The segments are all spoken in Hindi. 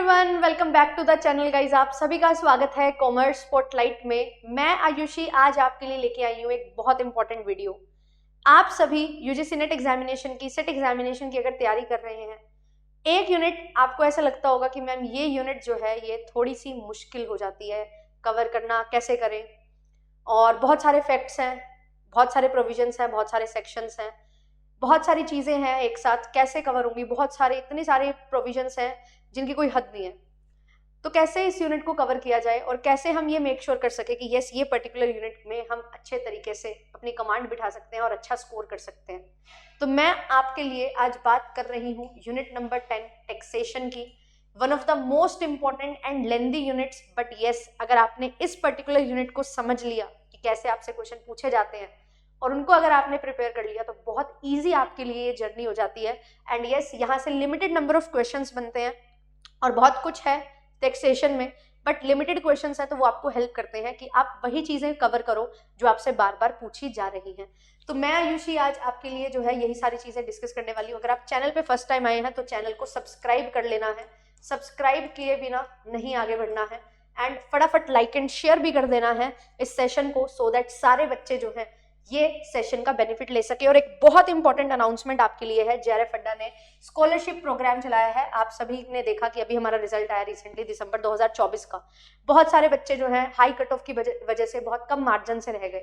Everyone, welcome back to the channel guys. आप सभी का स्वागत है कॉमर्स स्पॉटलाइट में। मैं आयुषी आज आपके लिए लेके आई हूँ एक बहुत इंपॉर्टेंट वीडियो। आप सभी यूजीसी नेट एग्जामिनेशन की, सेट एग्जामिनेशन की अगर तैयारी कर रहे हैं, एक यूनिट आपको ऐसा लगता होगा कि मैम ये यूनिट जो है ये थोड़ी सी मुश्किल हो जाती है कवर करना, कैसे करें, और बहुत सारे फैक्ट्स हैं, बहुत सारे प्रोविजंस हैं, बहुत सारे सेक्शंस हैं, बहुत सारी चीजें हैं, एक साथ कैसे कवर होंगी, बहुत सारे इतने सारे प्रोविजंस हैं जिनकी कोई हद नहीं है। तो कैसे इस यूनिट को कवर किया जाए और कैसे हम ये मेक श्योर कर सके कि यस, ये पर्टिकुलर यूनिट में हम अच्छे तरीके से अपनी कमांड बिठा सकते हैं और अच्छा स्कोर कर सकते हैं। तो मैं आपके लिए आज बात कर रही हूँ यूनिट नंबर 10 टैक्सेशन की, one of the most important and lengthy units. But yes, अगर आपने इस पर्टिकुलर यूनिट को समझ लिया कि कैसे आपसे क्वेश्चन पूछे जाते हैं और उनको अगर आपने प्रिपेयर कर लिया तो बहुत ईजी आपके लिए ये जर्नी हो जाती है। एंड यस, यहाँ से लिमिटेड नंबर ऑफ क्वेश्चंस बनते हैं और बहुत कुछ है टैक्सेशन में, बट लिमिटेड क्वेश्चंस है तो वो आपको हेल्प करते हैं कि आप वही चीजें कवर करो जो आपसे बार बार पूछी जा रही हैं। तो मैं आयुषी आज आपके लिए जो है यही सारी चीजें डिस्कस करने वाली हूँ। अगर आप चैनल पे फर्स्ट टाइम आए हैं तो चैनल को सब्सक्राइब कर लेना है, सब्सक्राइब किए बिना नहीं आगे बढ़ना है, एंड फटाफट लाइक एंड शेयर भी कर देना है इस सेशन को, सो दैट सारे बच्चे जो है ये सेशन का बेनिफिट ले सके। और एक बहुत इंपॉर्टेंट अनाउंसमेंट आपके लिए है, जेआरएफ अड्डा ने स्कॉलरशिप प्रोग्राम चलाया है। आप सभी ने देखा कि अभी हमारा रिजल्ट आया रिसेंटली दिसंबर 2024 का। बहुत सारे बच्चे जो हैं हाई कट ऑफ की वजह से बहुत कम मार्जिन से रह गए।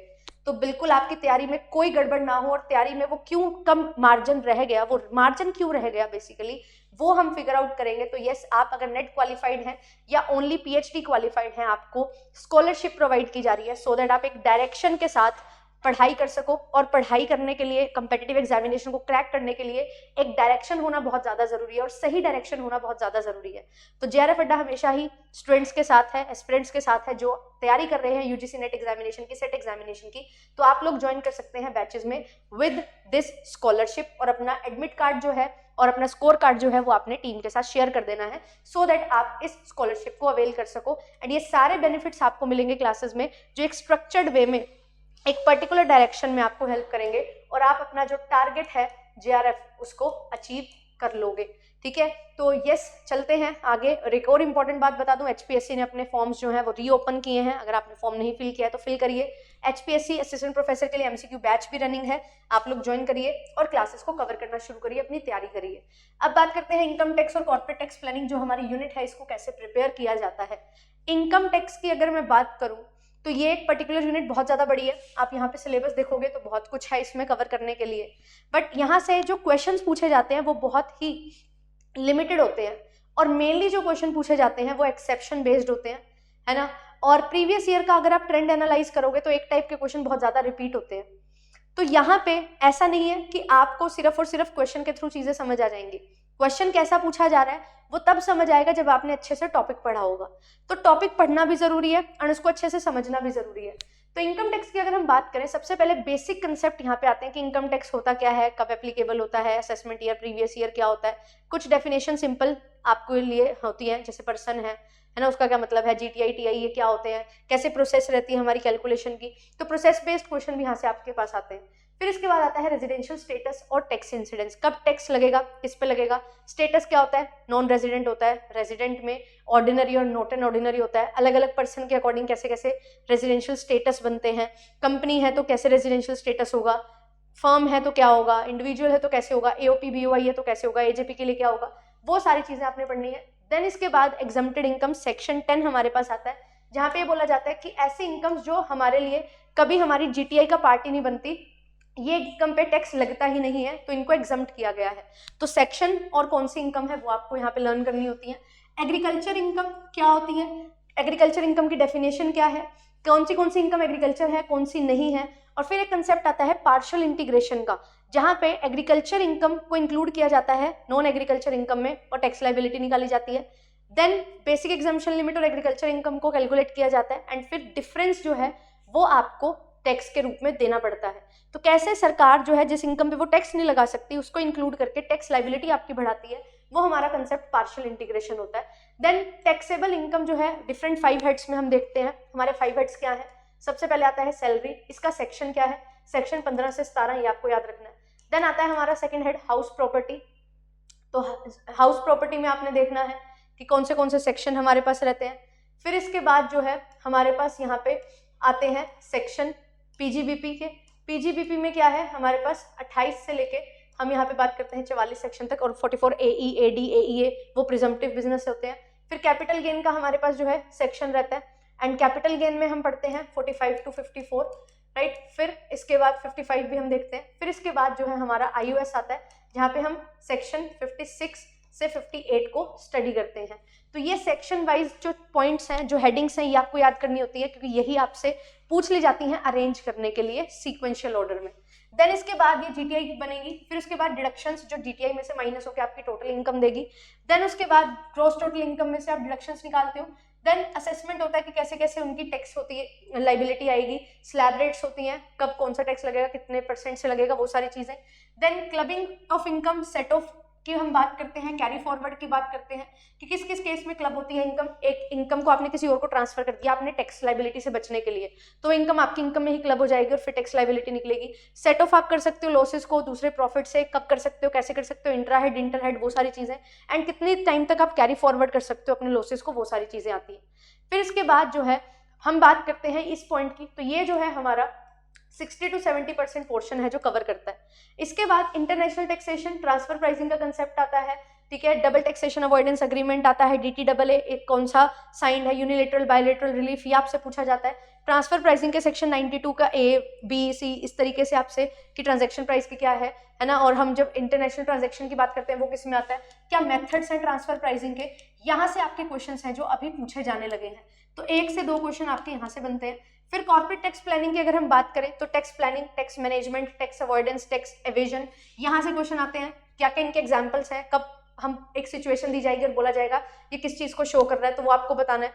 तो बिल्कुल आपकी तैयारी में कोई गड़बड़ ना हो, और तैयारी में वो क्यों कम मार्जिन रह गया, वो मार्जिन क्यों रह गया बेसिकली, वो हम फिगर आउट करेंगे। तो यस, आप अगर नेट क्वालिफाइड हैं या ओनली पीएचडी क्वालिफाइड हैं, आपको स्कॉलरशिप प्रोवाइड की जा रही है सो दैट आप एक डायरेक्शन के साथ पढ़ाई कर सको। और पढ़ाई करने के लिए, कंपेटिटिव एग्जामिनेशन को क्रैक करने के लिए एक डायरेक्शन होना बहुत ज्यादा जरूरी है और सही डायरेक्शन होना बहुत ज्यादा जरूरी है। तो जेआरएफ अड्डा हमेशा ही स्टूडेंट्स के साथ है, एस्पिरेंट्स के साथ है जो तैयारी कर रहे हैं यूजीसी नेट एग्जामिनेशन की, सेट एग्जामिनेशन की। तो आप लोग ज्वाइन कर सकते हैं बैचेस में विद दिस स्कॉलरशिप, और अपना एडमिट कार्ड जो है और अपना स्कोर कार्ड जो है वो आपने टीम के साथ शेयर कर देना है सो दैट आप इस स्कॉलरशिप को अवेल कर सको। एंड ये सारे बेनिफिट्स आपको मिलेंगे क्लासेस में, जो एक स्ट्रक्चर्ड वे में एक पर्टिकुलर डायरेक्शन में आपको हेल्प करेंगे, और आप अपना जो टारगेट है जेआरएफ उसको अचीव कर लोगे। ठीक है, तो यस, चलते हैं आगे। और एक और इंपॉर्टेंट बात बता दूं, एचपीएससी ने अपने फॉर्म्स जो हैं वो रीओपन किए हैं। अगर आपने फॉर्म नहीं फिल किया है तो फिल करिए। एचपीएससी असिस्टेंट प्रोफेसर के लिए एमसीक्यू बैच भी रनिंग है, आप लोग ज्वाइन करिए और क्लासेस को कवर करना शुरू करिए, अपनी तैयारी करिए। अब बात करते हैं इनकम टैक्स और कॉर्पोरेट टैक्स प्लानिंग, जो हमारी यूनिट है इसको कैसे प्रिपेयर किया जाता है। इनकम टैक्स की अगर मैं बात करूं तो ये एक पर्टिकुलर यूनिट बहुत ज़्यादा बड़ी है। आप यहाँ पे सिलेबस देखोगे तो बहुत कुछ है इसमें कवर करने के लिए, बट यहाँ से जो क्वेश्चंस पूछे जाते हैं वो बहुत ही लिमिटेड होते हैं, और मेनली जो क्वेश्चन पूछे जाते हैं वो एक्सेप्शन बेस्ड होते हैं, है ना। और प्रीवियस ईयर का अगर आप ट्रेंड एनालाइज करोगे तो एक टाइप के क्वेश्चन बहुत ज़्यादा रिपीट होते हैं। तो यहाँ पे ऐसा नहीं है कि आपको सिर्फ और सिर्फ क्वेश्चन के थ्रू चीज़ें समझ आ जाएंगी। क्वेश्चन कैसा पूछा जा रहा है वो तब समझ आएगा जब आपने अच्छे से टॉपिक पढ़ा होगा। तो टॉपिक पढ़ना भी जरूरी है और उसको अच्छे से समझना भी जरूरी है। तो इनकम टैक्स की अगर हम बात करें, सबसे पहले बेसिक कंसेप्ट यहाँ पे आते हैं कि इनकम टैक्स होता क्या है, कब एप्लीकेबल होता है, असेसमेंट ईयर, प्रीवियस ईयर क्या होता है। कुछ डेफिनेशन सिंपल आपके लिए होती है, जैसे पर्सन है ना, उसका क्या मतलब है, जीटीआई टीआई ये क्या होते हैं, कैसे प्रोसेस रहती है हमारी कैलकुलेशन की। तो प्रोसेस बेस्ड क्वेश्चन भी यहाँ से आपके पास आते हैं। फिर इसके बाद आता है रेजिडेंशियल स्टेटस और टैक्स इंसिडेंस, कब टैक्स लगेगा, किस पे लगेगा। स्टेटस क्या होता है, नॉन रेजिडेंट होता है, रेजिडेंट में ऑर्डिनरी और नॉट एन ऑर्डिनरी होता है। अलग अलग पर्सन के अकॉर्डिंग कैसे कैसे रेजिडेंशियल स्टेटस बनते हैं। कंपनी है तो कैसे रेजिडेंशियल स्टेटस होगा, फर्म है तो क्या होगा, इंडिविजुअल है तो कैसे होगा, एओपी बीओआई है तो कैसे होगा, एजेपी के लिए क्या होगा, वो सारी चीजें आपने पढ़नी है। देन इसके बाद एग्जम्प्टेड इनकम सेक्शन 10 हमारे पास आता है, जहाँ पे बोला जाता है कि ऐसी इनकम जो हमारे लिए कभी हमारी जीटीआई का पार्ट ही नहीं बनती, ये इनकम पे टैक्स लगता ही नहीं है, तो इनको एग्जम्प्ट किया गया है। तो सेक्शन और कौन सी इनकम है वो आपको यहाँ पे लर्न करनी होती है। एग्रीकल्चर इनकम क्या होती है, एग्रीकल्चर इनकम की डेफिनेशन क्या है, कौन सी इनकम एग्रीकल्चर है, कौन सी नहीं है। और फिर एक कंसेप्ट आता है पार्शियल इंटीग्रेशन का, जहाँ पे एग्रीकल्चर इनकम को इंक्लूड किया जाता है नॉन एग्रीकल्चर इनकम में और टैक्स लायबिलिटी निकाली जाती है। देन बेसिक एग्जाम्पशन लिमिट और एग्रीकल्चर इनकम को कैलकुलेट किया जाता है, एंड फिर डिफरेंस जो है वो आपको टैक्स के रूप में देना पड़ता है। तो कैसे सरकार जो है जिस इनकम पे वो टैक्स नहीं लगा सकती उसको इंक्लूड करके टैक्स लायबिलिटी आपकी बढ़ाती है, वो हमारा कंसेप्ट पार्शियल इंटीग्रेशन होता है। देन टैक्सेबल इनकम जो है डिफरेंट 5 हेड्स में हम देखते हैं। हमारे 5 हेड्स क्या है, सबसे पहले आता है सैलरी, इसका सेक्शन क्या है, सेक्शन 15 से 17, ये आपको याद रखना है। देन आता है हमारा सेकंड हेड हाउस प्रॉपर्टी। तो हाउस प्रॉपर्टी में आपने देखना है कि कौन से सेक्शन हमारे पास रहते हैं। फिर इसके बाद जो है हमारे पास यहाँ पे आते हैं सेक्शन पीजीबीपी के। पीजीबीपी में क्या है, हमारे पास 28 से लेके हम यहाँ पे बात करते हैं 44 सेक्शन तक, और 44 AE, AD, AEA वो प्रिजम्पटिव बिजनेस होते हैं। फिर कैपिटल गेन का हमारे पास जो है सेक्शन रहता है, एंड कैपिटल गेन में हम पढ़ते हैं 45 to 54, राइट। फिर इसके बाद 55 भी हम देखते हैं। फिर इसके बाद जो है हमारा IUS आता है, जहाँ पे हम सेक्शन 56 से 58 को स्टडी करते हैं। तो ये सेक्शन वाइज जो पॉइंट्स हैं, जो हेडिंग्स हैं, ये आपको याद करनी होती है, क्योंकि यही आपसे पूछ ली जाती हैं अरेंज करने के लिए सीक्वेंशियल ऑर्डर में। देन इसके बाद ये GTI की बनेगी। फिर उसके बाद डिडक्शंस जो GTI में से माइनस होकर आपकी टोटल इनकम देगी। देन उसके बाद ग्रॉस टोटल इनकम में से आप डिडक्शंस निकालते हो। देन असेसमेंट होता है कि कैसे कैसे उनकी टैक्स होती है, लाइबिलिटी आएगी, स्लैब रेट्स होती हैं, कब कौन सा टैक्स लगेगा, कितने % से लगेगा, वो सारी चीजें। Then clubbing of income, set off की हम बात करते हैं, कैरी फॉरवर्ड की बात करते हैं कि किस किस केस में क्लब होती है इनकम। एक इनकम को आपने किसी और को ट्रांसफर कर दिया आपने टैक्स लाइबिलिटी से बचने के लिए, तो इनकम आपकी इनकम में ही क्लब हो जाएगी और फिर टैक्स लाइबिलिटी निकलेगी। सेट ऑफ आप कर सकते हो लॉसेस को दूसरे प्रॉफिट से, कब कर सकते हो, कैसे कर सकते हो, इंट्रा हेड, इंटर हेड, वो सारी चीजें, एंड कितनी टाइम तक आप कैरी फॉरवर्ड कर सकते हो अपने लॉसेस को, वो सारी चीजें आती हैं। फिर इसके बाद जो है हम बात करते हैं इस पॉइंट की, तो ये जो है हमारा 60 to 70% पोर्शन है जो कवर करता है। इसके बाद इंटरनेशनल टैक्सेशन, ट्रांसफर प्राइसिंग का कंसेप्ट आता है, ठीक है। डबल टैक्सेशन अवॉइडेंस एग्रीमेंट आता है, DTAA एक कौन सा साइन है, यूनिलेटरल, बायलेटरल रिलीफ, ये आपसे पूछा जाता है। ट्रांसफर प्राइसिंग के सेक्शन 92 का A, B, C इस तरीके से आपसे कि ट्रांजैक्शन प्राइस की क्या है ना। और हम जब इंटरनेशनल ट्रांजैक्शन की बात करते हैं वो किस में आता है, क्या मेथड्स हैं ट्रांसफर प्राइसिंग के, यहाँ से आपके क्वेश्चंस हैं जो अभी पूछे जाने लगे हैं। तो 1 से 2 क्वेश्चन आपके यहाँ से बनते हैं। फिर कॉर्पोरेट टैक्स प्लानिंग की अगर हम बात करें तो tax planning, tax management, tax avoidance, tax evasion, यहाँ से क्वेश्चन आते हैं। क्या क्या इनके एग्जाम्पल्स हैं, कब हम एक सिचुएशन दी जाएगी और बोला जाएगा ये किस चीज को शो कर रहा है, तो वो आपको बताना है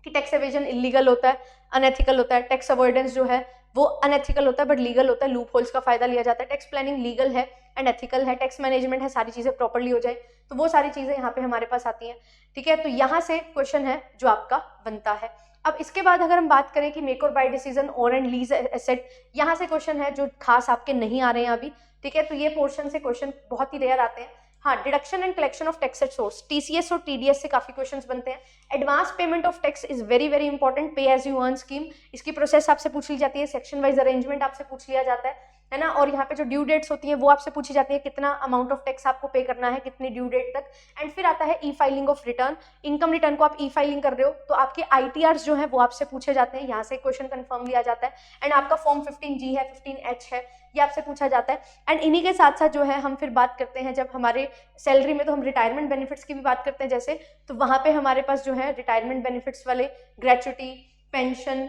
कि टैक्स एवेजन इलीगल होता है, अनएथिकल होता है, टैक्स अवॉइडेंस जो है वो अनएथिकल होता है बट लीगल होता है, लूप होल्स का फायदा लिया जाता है, टैक्स प्लानिंग लीगल है एंड एथिकल है, टैक्स मैनेजमेंट है, सारी चीजें प्रॉपर्ली हो जाए, तो वो सारी चीजें यहाँ पे हमारे पास आती हैं, ठीक है। तो यहाँ से क्वेश्चन है जो आपका बनता है। अब इसके बाद अगर हम बात करें कि make or buy decision, own and lease asset, यहाँ से क्वेश्चन है जो खास आपके नहीं आ रहे हैं अभी, ठीक है। तो ये पोर्शन से क्वेश्चन बहुत ही रेयर आते हैं। हाँ, deduction and collection of tax at source, TCS और TDS से काफी क्वेश्चंस बनते हैं। Advance payment of tax is very very important, पे एज यू अर्न स्कीम, इसकी प्रोसेस आपसे पूछ ली जाती है, सेक्शन वाइज अरेंजमेंट आपसे पूछ लिया जाता है ना। और यहाँ पे जो ड्यू डेट्स होती हैं वो आपसे पूछी जाती है, कितना अमाउंट ऑफ टैक्स आपको पे करना है, कितनी ड्यू डेट तक। एंड फिर आता है ई filing of return, income return को आप ई फाइलिंग कर रहे हो तो आपके ITRs जो है वो आपसे पूछे जाते हैं, यहाँ से क्वेश्चन कंफर्म लिया जाता है। एंड आपका फॉर्म 15G है, 15H है, ये आपसे पूछा जाता है। एंड इन्हीं के साथ साथ जो है हम फिर बात करते हैं जब हमारे सैलरी में, तो हम रिटायरमेंट बेनिफिट्स की भी बात करते हैं जैसे, तो वहाँ पे हमारे पास जो है रिटायरमेंट बेनिफिट्स वाले ग्रेचुटी, पेंशन,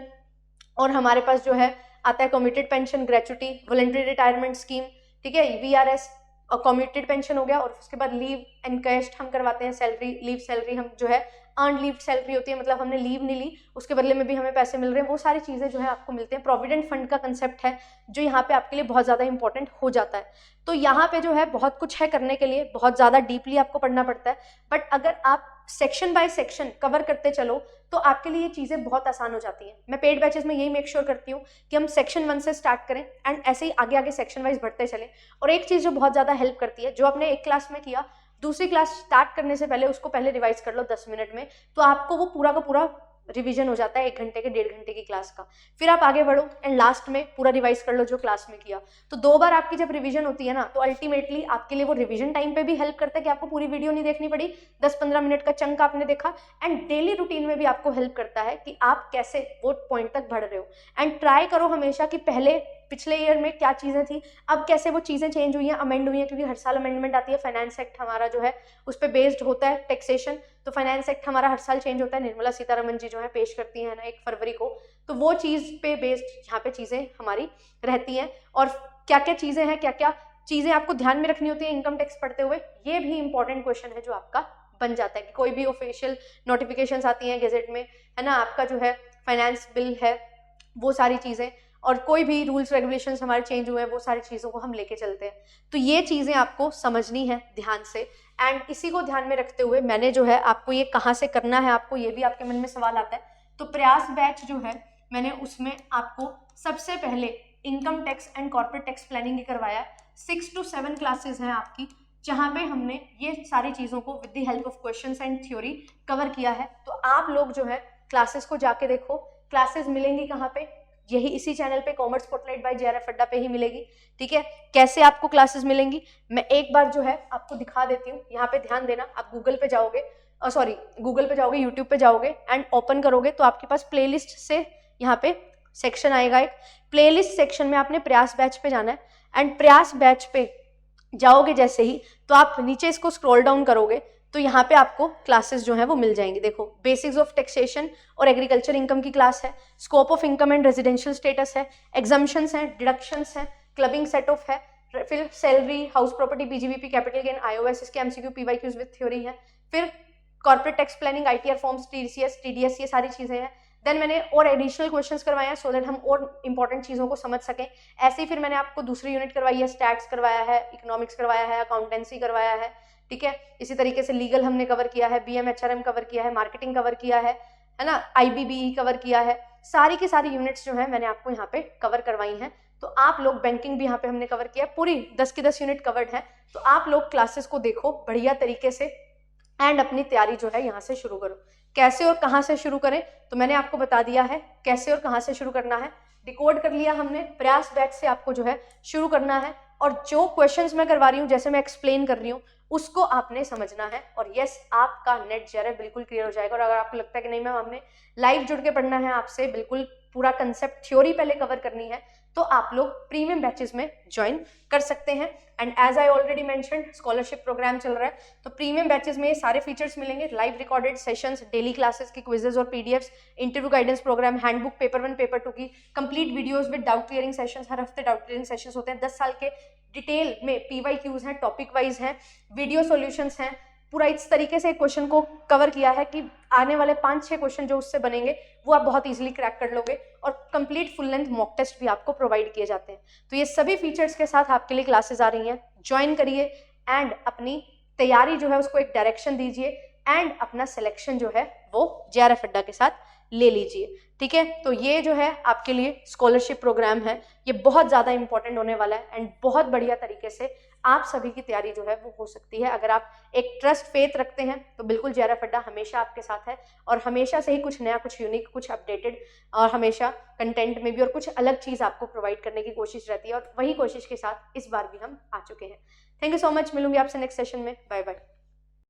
और हमारे पास जो है आता है commuted pension, gratuity, voluntary retirement scheme, ठीक है, VRS और कम्यूटेड पेंशन हो गया। और उसके बाद लीव एनकैश्ड हम करवाते हैं, सैलरी, लीव सैलरी हम जो है अर्न लीव सैलरी होती है, मतलब हमने लीव नहीं ली उसके बदले में भी हमें पैसे मिल रहे हैं, वो सारी चीज़ें जो है आपको मिलते हैं। प्रोविडेंट फंड का कंसेप्ट है जो यहाँ पे आपके लिए बहुत ज़्यादा इंपॉर्टेंट हो जाता है। तो यहाँ पे जो है बहुत कुछ है करने के लिए, बहुत ज़्यादा डीपली आपको पढ़ना पड़ता है, बट अगर आप सेक्शन बाय सेक्शन कवर करते चलो तो आपके लिए ये चीज़ें बहुत आसान हो जाती हैं। मैं पेड बैचेस में यही मेक श्योर करती हूँ कि हम सेक्शन 1 से स्टार्ट करें एंड ऐसे ही आगे आगे सेक्शन वाइज बढ़ते चले। और एक चीज़ जो बहुत ज़्यादा हेल्प करती है, जो आपने एक क्लास में किया, दूसरी क्लास स्टार्ट करने से पहले उसको पहले रिवाइज कर लो 10 मिनट में, तो आपको वो पूरा का पूरा रिवीजन हो जाता है 1 घंटे के 1.5 घंटे की क्लास का। फिर आप आगे बढ़ो एंड लास्ट में पूरा रिवाइज कर लो जो क्लास में किया। तो 2 बार आपकी जब रिवीजन होती है ना, तो अल्टीमेटली आपके लिए वो रिवीजन टाइम पे भी हेल्प करता है कि आपको पूरी वीडियो नहीं देखनी पड़ी, 10-15 मिनट का चंक आपने देखा। एंड डेली रूटीन में भी आपको हेल्प करता है कि आप कैसे वो पॉइंट तक बढ़ रहे हो। एंड ट्राई करो हमेशा कि पहले पिछले ईयर में क्या चीज़ें थी, अब कैसे वो चीज़ें चेंज हुई हैं, अमेंड हुई हैं, क्योंकि हर साल अमेंडमेंट आती है। फाइनेंस एक्ट हमारा जो है उस पर बेस्ड होता है टैक्सेशन, तो फाइनेंस एक्ट हमारा हर साल चेंज होता है। निर्मला सीतारमन जी जो है पेश करती हैं ना 1 फरवरी को, तो वो चीज़ पे बेस्ड यहाँ पे चीज़ें हमारी रहती हैं। और क्या क्या चीज़ें हैं, क्या क्या चीज़ें आपको ध्यान में रखनी होती है इनकम टैक्स पढ़ते हुए, ये भी इंपॉर्टेंट क्वेश्चन है जो आपका बन जाता है। कि कोई भी ऑफिशियल नोटिफिकेशंस आती हैं गेजेट में, है ना, आपका जो है फाइनेंस बिल है, वो सारी चीज़ें, और कोई भी रूल्स रेगुलेशंस हमारे चेंज हुए हैं, वो सारी चीज़ों को हम लेके चलते हैं। तो ये चीज़ें आपको समझनी है ध्यान से। एंड इसी को ध्यान में रखते हुए मैंने जो है आपको ये कहाँ से करना है, आपको ये भी आपके मन में सवाल आता है, तो प्रयास बैच जो है मैंने उसमें आपको सबसे पहले income tax and corporate tax planning ही करवाया है। 6 to 7 क्लासेज हैं आपकी, जहाँ पे हमने ये सारी चीज़ों को with the help of questions and theory cover किया है। तो आप लोग जो है क्लासेस को जाके देखो, क्लासेस मिलेंगी कहाँ पे, यही इसी चैनल पे कॉमर्स स्पॉटलाइट बाय JRF अड्डा पे ही मिलेगी, ठीक है। कैसे आपको क्लासेस मिलेंगी मैं एक बार जो है आपको दिखा देती हूँ। यहाँ पे ध्यान देना, आप गूगल पे जाओगे, यूट्यूब पे जाओगे एंड ओपन करोगे तो आपके पास प्लेलिस्ट से यहाँ पे सेक्शन आएगा, एक प्लेलिस्ट सेक्शन में आपने प्रयास बैच पे जाना है एंड प्रयास बैच पे जाओगे जैसे ही तो आप नीचे इसको स्क्रॉल डाउन करोगे तो यहाँ पे आपको क्लासेस जो है वो मिल जाएंगी। देखो, बेसिक्स ऑफ टैक्सेशन और एग्रीकल्चर इनकम की क्लास है, scope of income and residential status है, एग्जम्पशंस हैं, डिडक्शंस हैं, क्लबिंग सेट ऑफ है, फिर salary, house property, BGBP, capital gain, IOS, इसके MCQ, PYQs विद थ्योरी है, फिर corporate tax planning, ITR forms, TCS, TDS, ये सारी चीजें हैं। देन मैंने और एडिशनल क्वेश्चंस करवाए हैं सो दैट हम और इंपॉर्टेंट चीज़ों को समझ सकें। ऐसे ही फिर मैंने आपको दूसरी यूनिट करवाई है, स्टैट्स करवाया है, इकोनॉमिक्स करवाया है, अकाउंटेंसी करवाया है, ठीक है। इसी तरीके से लीगल हमने कवर किया है, BM HRM कवर किया है, मार्केटिंग कवर किया है ना, IBBE कवर किया है। सारी की सारी यूनिट्स जो है मैंने आपको यहाँ पे कवर करवाई हैं। तो आप लोग, बैंकिंग भी यहाँ पे हमने कवर किया, पूरी 10 की 10 यूनिट कवर्ड है। तो आप लोग क्लासेस को देखो बढ़िया तरीके से एंड अपनी तैयारी जो है यहाँ से शुरू करो। कैसे और कहाँ से शुरू करें तो मैंने आपको बता दिया है कैसे और कहाँ से शुरू करना है, डिकोड कर लिया हमने। प्रयास बैच से आपको जो है शुरू करना है और जो क्वेश्चंस मैं करवा रही हूँ, जैसे मैं एक्सप्लेन कर रही हूँ, उसको आपने समझना है और यस, आपका नेट JRF बिल्कुल क्लियर हो जाएगा। और अगर आपको लगता है कि नहीं मैम हमने लाइव जुड़ के पढ़ना है आपसे, बिल्कुल पूरा कंसेप्ट थ्योरी पहले कवर करनी है, तो आप लोग प्रीमियम बैचेस में ज्वाइन कर सकते हैं। And as I already mentioned, scholarship programme चल रहा है, तो प्रीमियम बैचेस में ये सारे फीचर्स मिलेंगे, live recorded sessions, daily classes की क्विजेज और PDFs, interview guidance program, handbook paper 1 paper 2 की complete videos with doubt clearing sessions. हर हफ्ते डाउट क्लियरिंग सेशंस होते हैं, 10 साल के डिटेल में PYQs हैं, टॉपिक वाइज हैं, वीडियो सॉल्यूशंस हैं। पूरा इस तरीके से क्वेश्चन को कवर किया है कि आने वाले 5-6 क्वेश्चन जो उससे बनेंगे वो आप बहुत इजीली क्रैक कर लोगे और complete full length mock test भी आपको प्रोवाइड किए जाते हैं। तो ये सभी फीचर्स के साथ आपके लिए क्लासेस आ रही हैं, ज्वाइन करिए एंड अपनी तैयारी जो है उसको एक डायरेक्शन दीजिए एंड अपना सिलेक्शन जो है वो JRF अड्डा के साथ ले लीजिए, ठीक है। तो ये जो है आपके लिए स्कॉलरशिप प्रोग्राम है, ये बहुत ज़्यादा इंपॉर्टेंट होने वाला है एंड बहुत बढ़िया तरीके से आप सभी की तैयारी जो है वो हो सकती है। अगर आप एक ट्रस्ट फेथ रखते हैं तो बिल्कुल JRF अड्डा हमेशा आपके साथ है और हमेशा से ही कुछ नया, कुछ यूनिक, कुछ अपडेटेड और हमेशा कंटेंट में भी और कुछ अलग चीज़ आपको प्रोवाइड करने की कोशिश रहती है और वही कोशिश के साथ इस बार भी हम आ चुके हैं। थैंक यू सो मच, मिलूंगी आपसे नेक्स्ट सेशन में। Bye bye.